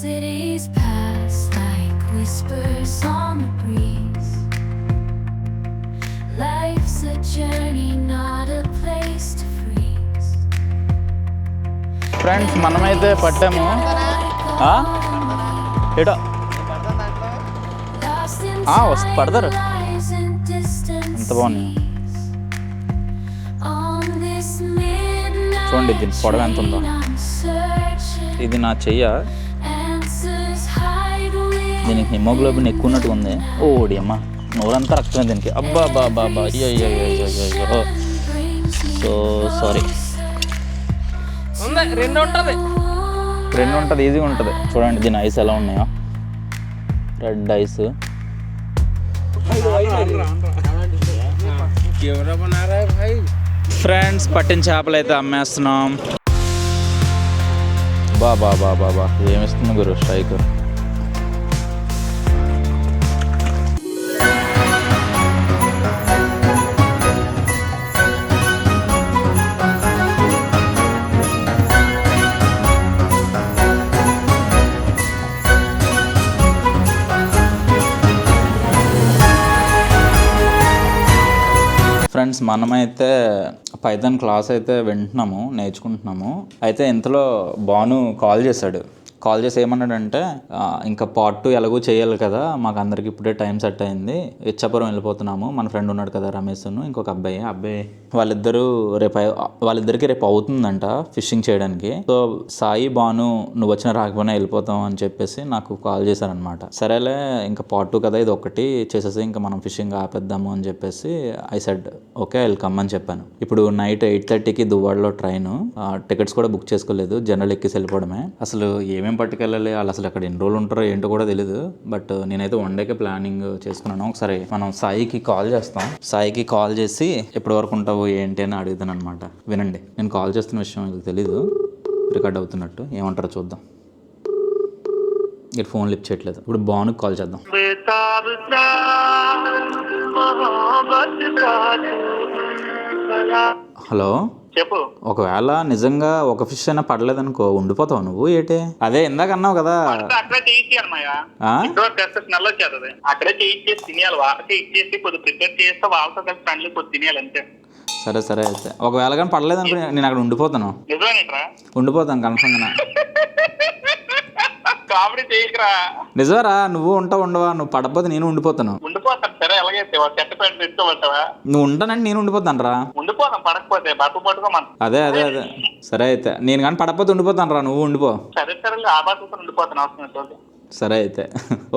cities pass like whispers on the breeze. Life's a journey, not a place to freeze. Friends మనమైతే పట్టాము ఏటో పడతారు ఎంత బాగున్నాయి చూడండి దీని పొడవ ఎంత ఉందో. ఇది నా చెయ్య, దీనికి హిమోగ్లోబిన్ ఎక్కువ ఉన్నట్టుగా ఉంది. ఓడి అమ్మ నోరంతా రక్తమే దీనికి. అబ్బా బాబా అయ్యో సో సారీ. రెండు ఉంటుంది ఈజీగా ఉంటుంది. చూడండి దీని ఐస్ ఎలా ఉన్నాయో, రెడ్ ఐస్. ఫ్రెండ్స్ పట్టిన చేపలు అయితే అమ్మేస్తున్నాం. బాబా ఏమిస్తుంది గురు స్ట్రైక్. ఫ్రెండ్స్ మనమైతే పైథాన్ క్లాస్ అయితే వింటున్నాము, నేర్చుకుంటున్నాము. అయితే ఇంతలో భాను కాల్ చేసి ఏమన్నాడంటే ఇంకా పార్ట్ 2 ఎలాగో చేయాలి కదా, మాకు అందరికి ఇప్పుడే టైం సెట్ అయింది, ఇచ్చాపురం వెళ్ళిపోతున్నాము. మన ఫ్రెండ్ ఉన్నాడు కదా రమేష్ను, ఇంకొక అబ్బాయి వాళ్ళిద్దరికి రేపు అవుతుందంట ఫిషింగ్ చేయడానికి. సో సాయి భాను నువ్వు వచ్చినా రాకపోయినా వెళ్ళిపోతాం అని చెప్పేసి నాకు కాల్ చేశారనమాట. సరేలే ఇంకా పార్ట్ 2 కదా, ఇది ఒకటి చేసేసి ఇంకా మనం ఫిషింగ్ ఆపేద్దాము అని చెప్పేసి ఐ సెడ్ ఓకే వెల్కమ్ అని చెప్పాను. ఇప్పుడు నైట్ 8:30కి దువ్వాడలో ట్రైన్, టికెట్స్ కూడా బుక్ చేసుకోలేదు, జనరల్ ఎక్కేసి వెళ్ళిపోవడమే. అసలు ఏమేమి పట్టుకెళ్ళాలి, వాళ్ళు అసలు అక్కడ ఎన్ని రోజులు ఉంటారో ఏంటో కూడా తెలియదు. బట్ నేనైతే 1 డేకే ప్లానింగ్ చేసుకున్నాను. ఒకసారి మనం సాయికి కాల్ చేస్తాం. సాయికి కాల్ చేసి ఎప్పటి వరకు ఉంటావు ఏంటి అని అడుగుతాను అనమాట. వినండి, నేను కాల్ చేస్తున్న విషయం వీళ్ళకి తెలీదు, రికార్డ్ అవుతున్నట్టు. ఏమంటారో చూద్దాం. ఇక్కడ ఫోన్ లిఫ్ట్ చేయట్లేదు. ఇప్పుడు భానుకి కాల్ చేద్దాం. హలో చెప్పు. ఒకవేళ నిజంగా ఒక ఫిష్ అయినా పడలేదనుకో ఉండిపోతావు నువ్వు ఏటే? అదే ఇందాక అన్నావు కదా, అక్కడే చేయించి అన్నయ్య, స్మెల్ వచ్చేది. అక్కడే చేయించేసి తినేయాలి, వాళ్ళకి ఇచ్చేసి కొద్దిగా ప్రిపేర్ చేస్తే వాళ్ళతో కలిసి ఫ్రెండ్లీ కొద్ది తినేయాలి అంతే. సరే అయితే ఒకవేళ కానీ పడలేదనుకో నేను అక్కడ ఉండిపోతాను. నిజమేంట్రా? ఉండిపోతాను కన్ఫర్మ్గా. కామెడీ చేయకరా. నిజమేరా, నువ్వు ఉంటావు ఉండవా? నువ్వు పడకపోతే నేను ఉండిపోతాను. ఉండిపోతాను. సరే ఎలాగైతే చెట్ట పెట్టి తెచ్చుకోమంటావా? నువ్వు ఉంటానంటే నేను ఉండిపోతాను రా. ఉండిపోతాం, పడకపోతే బట్టు పట్టుకోమని. అదే సరే అయితే నేను కానీ పడకపోతే ఉండిపోతాను రా, నువ్వు ఉండిపో. సరే ఆ బాధ్యత ఉండిపోతాను అవసరం. సరే అయితే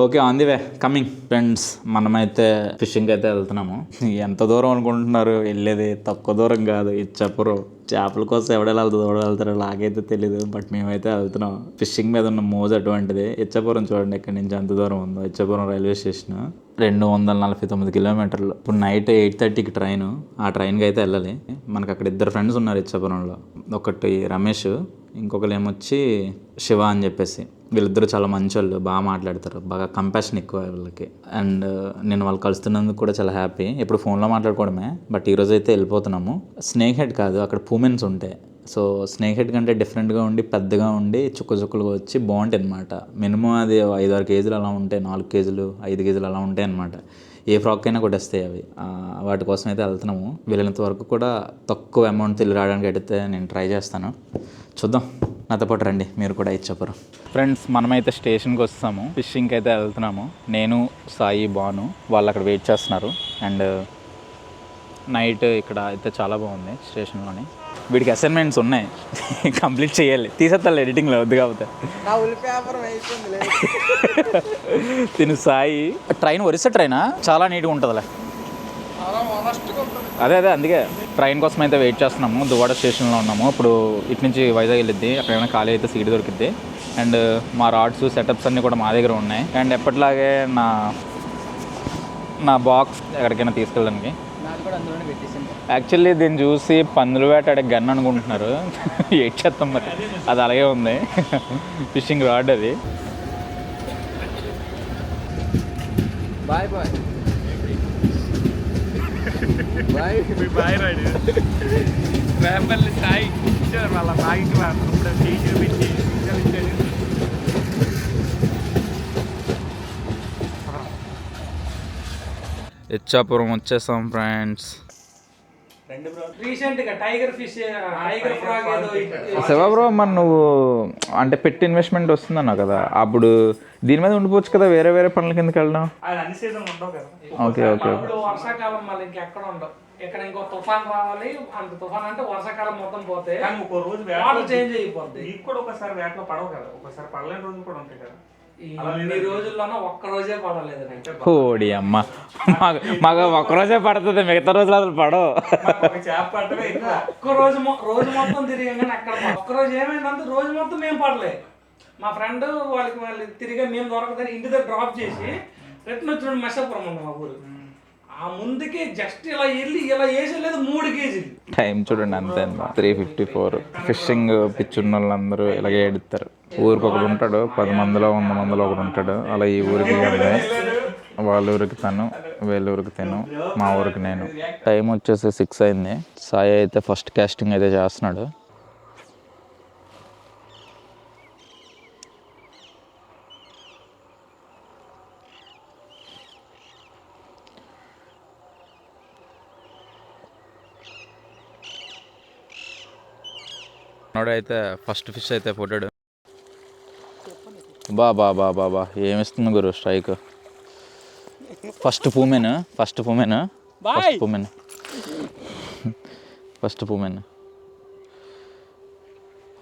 okay, on the way coming. Friends మనమైతే ఫిషింగ్ అయితే వెళ్తున్నాము. ఎంత దూరం అనుకుంటున్నారు? వెళ్ళేది తక్కువ దూరం కాదు, ఇచ్చాపురం. చేపల కోసం ఎవడెలా వెళ్తారో నాకైతే తెలీదు, బట్ మేమైతే వెళ్తున్నాం. ఫిషింగ్ మీద ఉన్న మోజు అటువంటిది. ఇచ్చాపురం చూడండి ఎక్కడి నుంచి ఎంత దూరం ఉందో. ఇచ్చాపురం రైల్వే స్టేషన్ 249 కిలోమీటర్లు. ఇప్పుడు నైట్ 8:30కి ట్రైన్, ఆ ట్రైన్కి అయితే వెళ్ళాలి. మనకు అక్కడ 2 ఫ్రెండ్స్ ఉన్నారు ఇచ్చాపురంలో. ఒకటి రమేష్, ఇంకొకరు ఏమొచ్చి శివ అని చెప్పేసి. వీళ్ళిద్దరూ చాలా మంచి వాళ్ళు, బాగా మాట్లాడతారు, బాగా కంపాషన్ ఎక్కువ వీళ్ళకి. అండ్ నేను వాళ్ళు కలుస్తున్నందుకు కూడా చాలా హ్యాపీ. ఇప్పుడు ఫోన్లో మాట్లాడుకోవడమే, బట్ ఈరోజు అయితే వెళ్ళిపోతున్నాము. స్నేక్ హెడ్ కాదు, అక్కడ పూమెన్స్ ఉంటాయి. సో స్నేక్ హెడ్ కంటే డిఫరెంట్గా ఉండి పెద్దగా ఉండి చుక్కలుగా వచ్చి బాగుంటాయి అనమాట. మినిమం అది 5-6 కేజీలు అలా ఉంటాయి, 4 కేజీలు 5 కేజీలు అలా ఉంటాయి అనమాట. ఏ ఫ్రాక్ అయినా కొట్టేస్తాయి అవి. వాటి కోసం అయితే వెళ్తున్నాము. వెళ్ళినంత వరకు కూడా తక్కువ అమౌంట్ తిరిగి రావడానికి అయితే నేను ట్రై చేస్తాను. చూద్దాం, నాతో పాటు రండి మీరు కూడా ఇచ్చాపురం. ఫ్రెండ్స్ మనమైతే స్టేషన్కి వస్తాము, ఫిషింగ్కి అయితే వెళ్తున్నాము. నేను సాయి భాను వాళ్ళు అక్కడ వెయిట్ చేస్తున్నారు. అండ్ నైట్ ఇక్కడ అయితే చాలా బాగుంది స్టేషన్లోని. వీడికి అసైన్మెంట్స్ ఉన్నాయి, కంప్లీట్ చేయాలి. తీసేస్తాను ఎడిటింగ్లో వద్దు కాకపోతే. తిను సాయి ట్రైన్ ఒరిస్సా ట్రైనా చాలా నీట్గా ఉంటుందిలే. అదే అందుకే ట్రైన్ కోసం అయితే వెయిట్ చేస్తున్నాము. దువ్వాడ స్టేషన్లో ఉన్నాము. ఇప్పుడు ఇటు నుంచి వైజాగ్ వెళ్ళిద్ది, అక్కడైనా ఖాళీ అయితే సీట్ దొరికిద్ది. అండ్ మా రాడ్స్ సెటప్స్ అన్నీ కూడా మా దగ్గర ఉన్నాయి. అండ్ ఎప్పటిలాగే నా బాక్స్ ఎక్కడికైనా తీసుకెళ్ళడానికి. యాక్చువల్లీ దీన్ని చూసి పందులు వేటాడే గన్ అనుకుంటున్నారు, ఏడ్ చేస్తాం మరి. అది అలాగే ఉంది, ఫిషింగ్ రాడ్ అది. బాయ్ రాడు రేపల్లి సాయి ఇచ్చారు వాళ్ళ బాగా ఇప్పుడు చూపించి ఇచ్చాపురం వచ్చేసాం ఫ్రెండ్స్. రీసెంట్గా టైగర్ ఫ్రాగ్ ఏదో శివ బ్రో, మరి నువ్వు అంటే పెట్టి ఇన్వెస్ట్మెంట్ వస్తుందన్నావు కదా, అప్పుడు దీని మీద ఉండిపోవచ్చు కదా, వేరే వేరే పనుల కిందకి వెళ్ళడం. అన్ని సీజన్ ఉండవు కదా. Okay okay okay. ఇప్పుడు వర్షాకాలం మళ్ళీ ఇంకెక్కడ ఉండవు. ఇక్కడ ఇంకో తుఫాన్ రావాలి, అంత తుఫాన్ అంటే వర్షాకాలం మొత్తం పోతే కానీ ఒక రోజు వాటర్ చేంజ్ అయిపోద్ది. నీకు కూడా ఒకసారి వేటలో పడవు కదా, ఒకసారి పడలేని రోజులు కూడా ఉంటాయి కదా. ఈ రోజుల్లోనే ఒక్క రోజే పడలేదు నాకు. ఓడి అమ్మ, మాకు ఒక్కరోజే పడుతుంది, మిగతా రోజులు అసలు పడవు. చేప పట్టమే ఎక్కువ. ఒక్క రోజు మొత్తం తిరిగాం కానీ అక్కడ ఒక్క రోజు ఏమైందంటే రోజు మొత్తం మేము పడలేదు. మా ఫ్రెండ్ వాళ్ళకి మళ్ళీ తిరిగా మేము దొరకదని ఇంటి దగ్గర డ్రాప్ చేసి రిటర్న్ వచ్చిన మెషాపురం ఉంది మా ఊరు. ఆ ముందుకి జస్ట్ ఇలా వెళ్ళి ఇలా వేసేలేదు 3 కేజీలు. టైం చూడండి అంతే, 3:54. ఫిషింగ్ పిచ్చున్న వాళ్ళందరూ ఇలాగే ఏడుస్తారు. ఊరికి ఒకడు ఉంటాడు, 10 మందిలో 100 మందిలో ఒకడు ఉంటాడు. అలా ఈ ఊరికి వాళ్ళ ఊరికి తను, వీళ్ళ ఊరికి తను, మా ఊరికి నేను. టైం వచ్చేసి 6 అయింది. సాయి అయితే ఫస్ట్ కాస్టింగ్ అయితే చేస్తున్నాడు. అయితే ఫస్ట్ ఫిష్ అయితే పొట్టాడు. బాబా బాబా బా ఏమిస్తుంది గురు స్ట్రైక్. ఫస్ట్ పూమెన్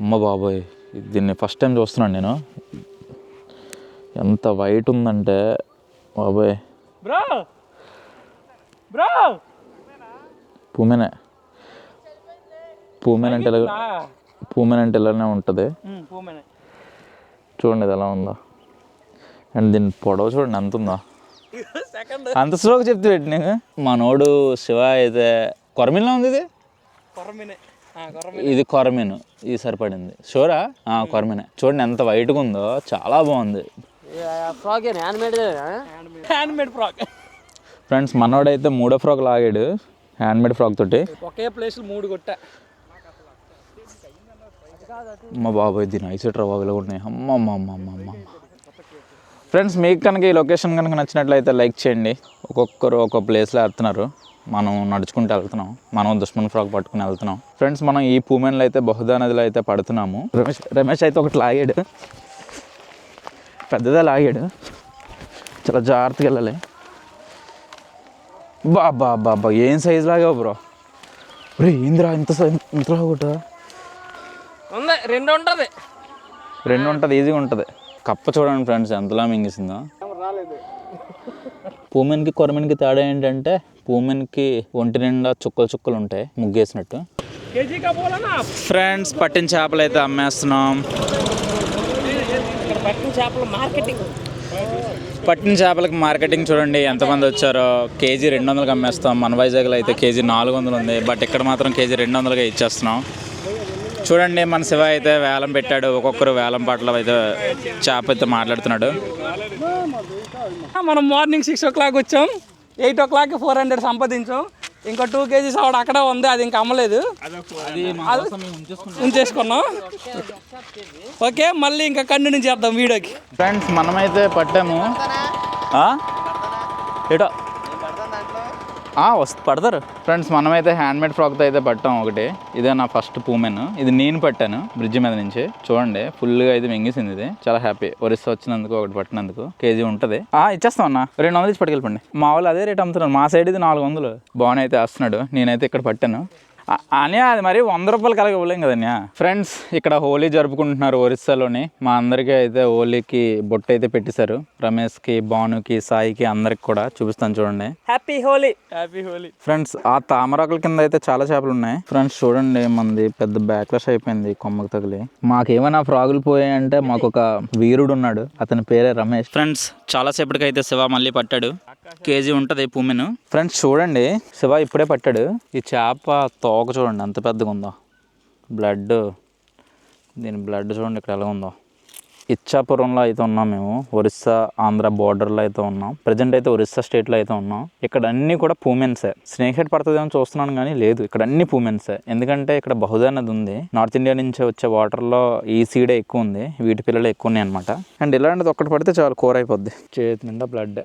అమ్మ బాబోయ్, దీన్ని ఫస్ట్ టైం చూస్తున్నాను నేను. ఎంత వైట్ ఉందంటే బాబోయ్. పూమెన్ అంటే ఇలానే ఉంటుంది. చూడండి ఇది ఎలా ఉందో. అండ్ దీని పొడవు చూడండి ఎంత ఉందో. అంత స్లోగా చెప్తే పెట్టి నేను. మనోడు శివ అయితే కొరమీన్లో ఉంది. ఇది కొరమీన్, ఇది సరిపడింది. షూరా కొరమీనే. చూడండి ఎంత వైట్గా ఉందో, చాలా బాగుంది. ఫ్రెండ్స్, మనోడైతే 3వ ఫ్రాక్ లాగాడు, హ్యాండ్మేడ్ ఫ్రాక్ తోటి. ఒకే ప్లేస్ 3 కొట్టా. అమ్మ బాబాయ్, దీని ఐసెట్ బాబులు ఉన్నాయి. అమ్మ. ఫ్రెండ్స్, మీకు కనుక ఈ లొకేషన్ కనుక నచ్చినట్లయితే లైక్ చేయండి. ఒక్కొక్కరు ఒక్కొక్క ప్లేస్లో వెళ్తున్నారు, మనం నడుచుకుంటూ వెళ్తున్నాం. మనం దుష్మన్ ఫ్రాక్ పట్టుకుని వెళ్తున్నాం. ఫ్రెండ్స్, మనం ఈ పూమెన్లో అయితే బహుదా నదిలో అయితే పడుతున్నాము. రమేష్ అయితే ఒకటి లాగాడు, పెద్దదే లాగాడు. చాలా జాగ్రత్తగా వెళ్ళాలి. బాబా ఏం సైజు లాగా బ్రో. రే ఏందిరా ఇంత లాగుంటుందా? 2 ఉంటుంది, ఈజీగా ఉంటుంది. కప్ప చూడండి ఫ్రెండ్స్ ఎంతలా మింగేసిందో. పూమెన్కి కొరమీన్కి తేడా ఏంటంటే, పూమెన్కి ఒంటి నిండా చుక్కలు ఉంటాయి ముగ్గేసినట్టు. ఫ్రెండ్స్, పట్టిన చేపలు అయితే అమ్మేస్తున్నాం. పట్టిన చేపలకి మార్కెటింగ్ చూడండి ఎంతమంది వచ్చారో. కేజీ 200కి అమ్మేస్తాం. మన వైజాగ్లో అయితే కేజీ 400 ఉంది, బట్ ఇక్కడ మాత్రం కేజీ 200గా ఇచ్చేస్తున్నాం. చూడండి, మన శివ అయితే వేలం పెట్టాడు. ఒక్కొక్కరు వేలం పాటలు అయితే చేప అయితే మాట్లాడుతున్నాడు. మనం మార్నింగ్ 6 o'clock వచ్చాం, 8 o'clock 400 సంపాదించాం. ఇంకా 2 kgs ఆవిడ అక్కడే ఉంది, అది ఇంకా అమ్మలేదు, ఉంచేసుకున్నాం. ఓకే, మళ్ళీ ఇంకా కంటిన్యూ చేద్దాం వీడియోకి. ఫ్రెండ్స్, మనమైతే పట్టాము. ఏటో పడతారు. ఫ్రెండ్స్, మనమైతే హ్యాండ్మేడ్ ఫ్రాక్తో అయితే పట్టాం ఒకటి. ఇదే నా ఫస్ట్ పూమెన్. ఇది నేను పట్టాను బ్రిడ్జ్ మీద నుంచి. చూడండి ఫుల్గా అయితే మింగేసింది. ఇది చాలా హ్యాపీ. ఒరిస్సా వచ్చినందుకు, ఒకటి పట్టినందుకు. కేజీ ఉంటుంది. ఇచ్చేస్తాం అన్న, 200 ఇచ్చి పట్టుకెళ్ళిపోండి. మా వాళ్ళు అదే రేట్ అమ్ముతున్నారు. మా సైడ్ ఇది 400. బాగున్నాయి అయితే వేస్తున్నాడు. నేనైతే ఇక్కడ పట్టాను. అని అది మరి 100 రూపాయలు కలగ ఇవ్వలేం కదన్యా. ఫ్రెండ్స్, ఇక్కడ హోలీ జరుపుకుంటున్నారు ఒరిస్సాలోని. మా అందరికీ అయితే హోలీకి బొట్టు అయితే పెట్టేశారు. రమేష్కి, భానుకి, సాయికి, అందరికి కూడా చూపిస్తాను చూడండి. హ్యాపీ హోలీ. ఫ్రెండ్స్, ఆ తామరాకుల కింద అయితే చాలా చేపలు ఉన్నాయి. ఫ్రెండ్స్ చూడండి, మంది పెద్ద బ్యాక్లాష్ అయిపోయింది కొమ్మకు తగిలి. మాకేమైనా ఫ్రాగులు పోయాయంటే మాకు ఒక వీరుడు ఉన్నాడు, అతని పేరే రమేష్. ఫ్రెండ్స్, చాలాసేపటికి అయితే శివ మళ్ళీ పట్టాడు. కేజీ ఉంటుంది పూమెను. ఫ్రెండ్స్ చూడండి, శివ ఇప్పుడే పట్టాడు. ఈ చేప తోక చూడండి ఎంత పెద్దగా ఉందో. బ్లడ్, దీని బ్లడ్ చూడండి ఇక్కడ ఎలా ఉందో. ఇచ్చాపురంలో అయితే ఉన్నాం మేము. ఒరిస్సా ఆంధ్ర బోర్డర్లో అయితే ఉన్నాం. ప్రజెంట్ అయితే ఒరిస్సా స్టేట్లో అయితే ఉన్నాం. ఇక్కడ అన్నీ కూడా పూమెన్సే. స్నేక్ హెడ్ పడుతుందేమో చూస్తున్నాను కానీ లేదు, ఇక్కడ అన్ని పూమెన్సే. ఎందుకంటే ఇక్కడ బహుదా నది ఉంది. నార్త్ ఇండియా నుంచి వచ్చే వాటర్లో ఈ సీడే ఎక్కువ ఉంది, వీటి పిల్లలు ఎక్కువ ఉన్నాయి అనమాట. అండ్ ఇలాంటిది ఒక్కటి పడితే చాలా కూర అయిపోద్ది. చేతి నిండా బ్లడ్,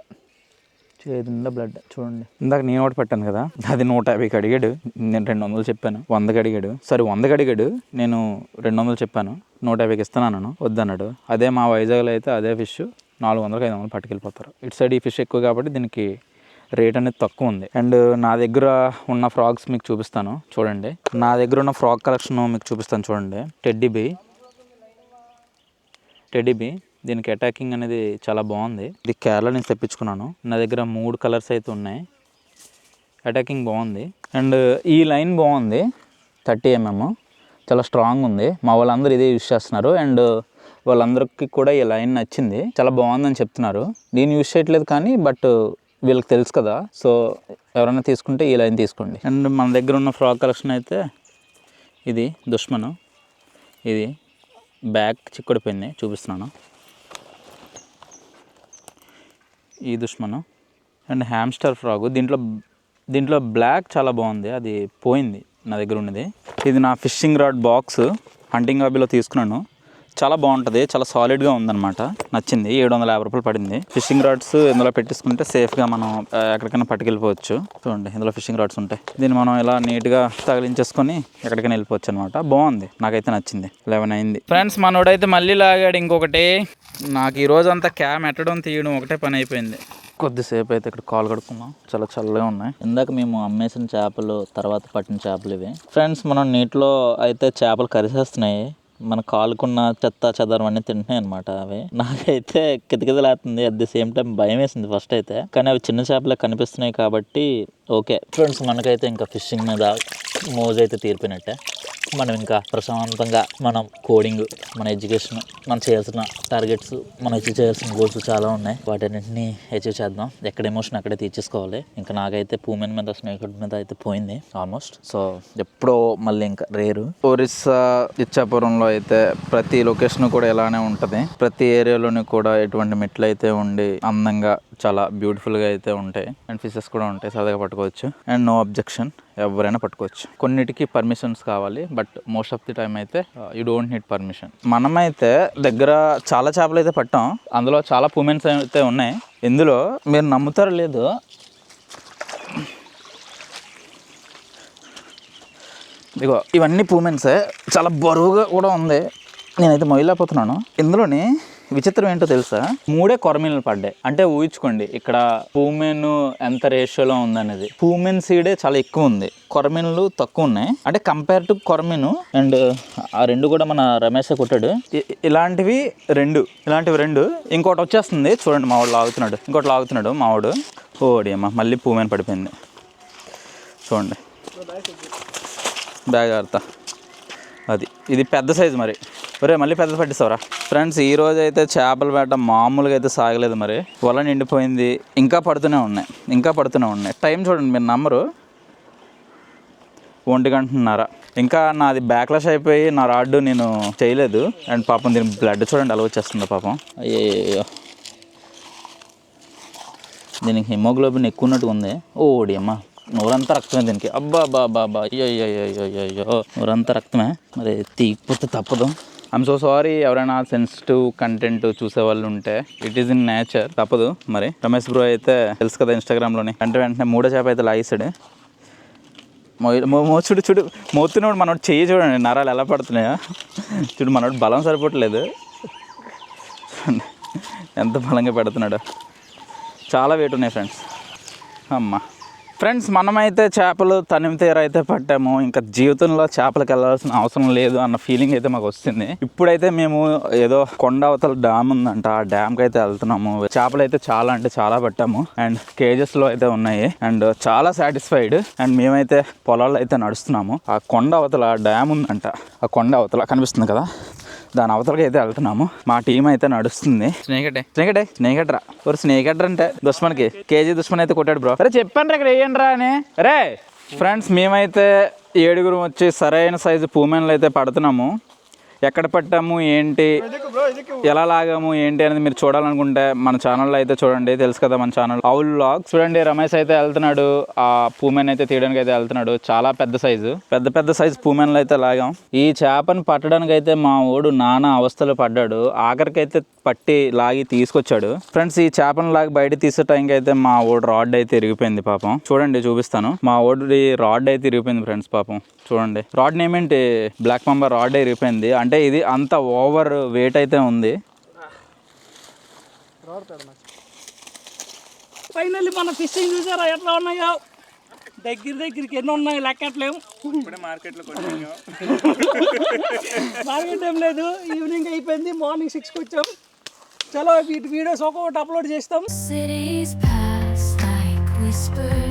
చేతి నిండా బ్లడ్ చూడండి. ఇందాక నేను ఒకటి పట్టాను కదా, అది 150కి అడిగాడు, నేను 200 చెప్పాను. 100కి అడిగాడు, సరే 100కి అడిగాడు, నేను 200 చెప్పాను. 150కి ఇస్తున్నాను వద్దన్నాడు. అదే మా వైజాగ్లో అయితే అదే ఫిష్ 400కి 500 పట్టుకెళ్ళిపోతారు. ఇటు సైడ్ ఈ ఫిష్ ఎక్కువ కాబట్టి దీనికి రేట్ అనేది తక్కువ ఉంది. అండ్ నా దగ్గర ఉన్న ఫ్రాగ్స్ మీకు చూపిస్తాను చూడండి. నా దగ్గర ఉన్న ఫ్రాగ్ కలెక్షన్ మీకు చూపిస్తాను చూడండి. టెడ్డీ బీ దీనికి అటాకింగ్ అనేది చాలా బాగుంది. ఇది కేరళ నుంచి తెప్పించుకున్నాను. నా దగ్గర 3 కలర్స్ అయితే ఉన్నాయి. అటాకింగ్ బాగుంది. అండ్ ఈ లైన్ బాగుంది, 30mm చాలా స్ట్రాంగ్ ఉంది. మా వాళ్ళందరూ ఇదే యూజ్ చేస్తున్నారు. అండ్ వాళ్ళందరికీ కూడా ఈ లైన్ నచ్చింది, చాలా బాగుందని చెప్తున్నారు. నేను యూజ్ చేయట్లేదు కానీ బట్ వీళ్ళకి తెలుసు కదా, సో ఎవరైనా తీసుకుంటే ఈ లైన్ తీసుకోండి. అండ్ మన దగ్గర ఉన్న ఫ్రాక్ కలెక్షన్ అయితే ఇది దుష్మను, ఇది బ్యాక్ చిక్కుడిపోయింది చూపిస్తున్నాను, ఈ దుష్మను. అండ్ హ్యామ్స్టర్ ఫ్రాగు, దీంట్లో బ్లాక్ చాలా బాగుంది, అది పోయింది నా దగ్గర ఉన్నది. ఇది నా ఫిషింగ్ రాడ్ బాక్స్ హంటింగ్ హాబీలో తీసుకున్నాను. చాలా బాగుంటుంది, చాలా సాలిడ్గా ఉందన్నమాట, నచ్చింది. 750 రూపాయలు పడింది. ఫిషింగ్ రాడ్స్ ఇందులో పెట్టేసుకుంటే సేఫ్గా మనం ఎక్కడికైనా పట్టుకెళ్ళిపోవచ్చు. చూడండి ఇందులో ఫిషింగ్ రాడ్స్ ఉంటాయి. దీన్ని మనం ఇలా నీట్గా తగిలించేసుకొని ఎక్కడికైనా వెళ్ళిపోవచ్చు అనమాట. బాగుంది, నాకైతే నచ్చింది. 11 అయింది ఫ్రెండ్స్. మనోడైతే మళ్ళీ లాగాడు ఇంకొకటి. నాకు ఈ రోజు అంతా క్యామ్ ఎట్టడం తీయడం ఒకటే పని అయిపోయింది. కొద్దిసేపు అయితే ఇక్కడ కాలు కడుక్కున్నాం, చాలా చల్లగా ఉన్నాయి. ఇందాక మేము అమ్మేసిన చేపలు, తర్వాత పట్టిన చేపలు ఇవి ఫ్రెండ్స్. మనం నీటిలో అయితే చేపలు కరిసేస్తున్నాయి, మన కాలుకున్న చెత్త చెదారం అన్నీ తింటున్నాయి అనమాట. అవి నాకైతే కితకితలేస్తుంది, అట్ ది సేమ్ టైం భయం వేసింది ఫస్ట్ అయితే. కానీ అవి చిన్న చేపలే కనిపిస్తున్నాయి కాబట్టి ఓకే ఫ్రెండ్స్. మనకైతే ఇంకా ఫిషింగ్ మీద మోజ్ అయితే తీరిపోయినట్టే. మనం ఇంకా ప్రశాంతంగా మనం కోడింగ్, మన ఎడ్యుకేషన్, మనం చేయాల్సిన టార్గెట్స్, మనం అచీవ్ చేయాల్సిన గోల్స్ చాలా ఉన్నాయి. వాటన్నింటినీ అచీవ్ చేద్దాం. ఎక్కడ ఎమోషన్ అక్కడే తీర్చేసుకోవాలి. ఇంకా నాకైతే పూమెన్ మీద, స్నేహితుడి మీద అయితే పోయింది ఆల్మోస్ట్. సో ఎప్పుడో మళ్ళీ ఇంకా రేరు. ఒరిస్సా ఇచ్చాపురంలో అయితే ప్రతి లొకేషన్ కూడా ఇలానే ఉంటుంది. ప్రతి ఏరియాలోని కూడా ఎటువంటి మెట్లు అయితే ఉండి అందంగా చాలా బ్యూటిఫుల్గా అయితే ఉంటాయి. అండ్ ఫిషెస్ కూడా ఉంటాయి, సరదాగా పట్టుకోవచ్చు. అండ్ నో అబ్జెక్షన్, ఎవరైనా పట్టుకోవచ్చు. కొన్నిటికి పర్మిషన్స్ కావాలి, but most of the time అయితే యూ డోంట్ నీడ్ పర్మిషన్. మనమైతే దగ్గర చాలా చేపలు అయితే పట్టాం, అందులో చాలా పూమెన్స్ అయితే ఉన్నాయి. ఇందులో మీరు నమ్ముతారో లేదు, ఇదిగో ఇవన్నీ పూమెన్సే, చాలా బరువుగా కూడా ఉంది. నేనైతే మొయ్యలేకపోతున్నాను. ఇందులోని విచిత్రం ఏంటో తెలుసా, 3 కొరమీన్లు పడ్డాయి. అంటే ఊహించుకోండి ఇక్కడ పూమెన్ ఎంత రేషియోలో ఉందనేది. పూమెన్ సీడే చాలా ఎక్కువ ఉంది, కొరమీన్లు తక్కువ ఉన్నాయి. అంటే కంపేర్ టు కొరమీను. అండ్ ఆ 2 కూడా మన రమేష్ కొట్టాడు. ఇలాంటివి 2 ఇంకోటి వచ్చేస్తుంది చూడండి. మావాడు లాగుతున్నాడు, ఇంకోటి లాగుతున్నాడు మావాడు. ఓడి అమ్మ, మళ్ళీ పూమెన్ పడిపోయింది చూడండి. బ్యాగ్ ఆడతా, అది ఇది పెద్ద సైజు. మరి ఒరే మళ్ళీ పెద్ద పట్టిస్తావరా ఫ్రెండ్స్. ఈరోజు అయితే చేపల వేట మామూలుగా అయితే సాగలేదు. మరి వల నిండిపోయింది, ఇంకా పడుతూనే ఉన్నాయి. టైం చూడండి, మీరు నమ్మరు, 1 గంటన్నర. ఇంకా నాది బ్యాక్లాష్ అయిపోయి నా రాడ్డు నేను చేయలేదు. అండ్ పాపం దీని బ్లడ్ చూడండి అలా వచ్చేస్తుంది పాపం. అయ్యో, దీనికి హిమోగ్లోబిన్ ఎక్కువ ఉన్నట్టుగా ఉంది. ఓడి అమ్మ, నూరంతా రక్తమే దీనికి. అబ్బా బాబా, అయ్యో నూరంతా రక్తమే. మరి తీయకపోతే తప్పదు. I'm so sorry. ఎవరైనా సెన్సిటివ్ కంటెంట్ చూసే వాళ్ళు ఉంటే, ఇట్ ఈస్ ఇన్ నేచర్, తప్పదు. మరి రమేష్ బ్రో అయితే తెలుసు కదా ఇన్స్టాగ్రామ్లోని, అంటే వెంటనే 3వ చేప అయితే లాగేసాడు. చూడు మోతున్నాడు మనోడు, చెయ్యి చూడండి నరాలు ఎలా పడుతున్నాయా చూడు. మనోడు బలం సరిపోవట్లేదు, చూడండి ఎంత బలంగా పెడుతున్నాడు. చాలా వెయిట్ ఉన్నాయి ఫ్రెండ్స్. అమ్మ ఫ్రెండ్స్, మనమైతే చేపలు తనివితీర అయితే పట్టాము. ఇంకా జీవితంలో చేపలకు వెళ్ళాల్సిన అవసరం లేదు అన్న ఫీలింగ్ అయితే మాకు వస్తుంది. ఇప్పుడైతే మేము ఏదో కొండ అవతల డ్యామ్ ఉందంట, ఆ డ్యామ్కి అయితే వెళ్తున్నాము. చేపలు అయితే చాలా అంటే చాలా పట్టాము. అండ్ కేజెస్లో అయితే ఉన్నాయి. అండ్ చాలా సాటిస్ఫైడ్. అండ్ మేమైతే పొలాల్లో అయితే నడుస్తున్నాము. ఆ కొండ అవతల డ్యామ్ ఉందంట, ఆ కొండ అవతల కనిపిస్తుంది కదా, దాని అవతలకి అయితే వెళ్తున్నాము. మా టీం అయితే నడుస్తుంది. స్నేక్ రా ఒక స్నేక్ అంటే దుష్మన్కి కేజీ దుష్మన్ అయితే కొట్టాడు బ్రో. అరే చెప్పాను రా ఇక్కడ వేయండి రా అని. రే ఫ్రెండ్స్, మేమైతే 7 వచ్చి సరైన సైజు పూమెన్లు అయితే పడుతున్నాము. ఎక్కడ పట్టాము ఏంటి, ఎలా లాగాము ఏంటి అనేది మీరు చూడాలనుకుంటే మన ఛానల్లో అయితే చూడండి, తెలుసు కదా మన ఛానల్ ఆవుల్ వ్లాగ్స్. చూడండి రమేష్ అయితే వెళ్తున్నాడు, ఆ పూమెన్ అయితే తీయడానికి అయితే వెళ్తున్నాడు. చాలా పెద్ద సైజు, పెద్ద సైజు పూమెన్లు అయితే లాగాం. ఈ చేపను పట్టడానికి అయితే మా ఓడు నానా అవస్థలు పడ్డాడు, ఆఖరికి అయితే పట్టి లాగి తీసుకొచ్చాడు. ఫ్రెండ్స్ ఈ చేపను లాగి బయట తీసే టైంకి అయితే మా ఓడు రాడ్ అయితే ఇరిగిపోయింది పాపం. చూడండి చూపిస్తాను, మా ఓడి రాడ్ అయితే ఇరిగిపోయింది ఫ్రెండ్స్ పాపం. చూడండి రాడ్ నేమ్ ఏంటి, బ్లాక్ మెంబర్ రాడ్ ఇరిగిపోయింది. అంటే ఇది అంత ఓవర్ వెయిట్ అయితే ఉంది. ఫైనల్లీ మన ఫిషింగ్ చూసారా ఎట్లా ఉన్నాయో, దగ్గరికి ఎన్ని ఉన్నాయి లెక్కట్లేము. మార్కెట్ ఏం లేదు, ఈవినింగ్ అయిపోయింది, మార్నింగ్ 6కి వచ్చాం. చలో వీటి వీడియోస్ ఒక్కొక్కటి అప్లోడ్ చేస్తాం. Cities pass like whispers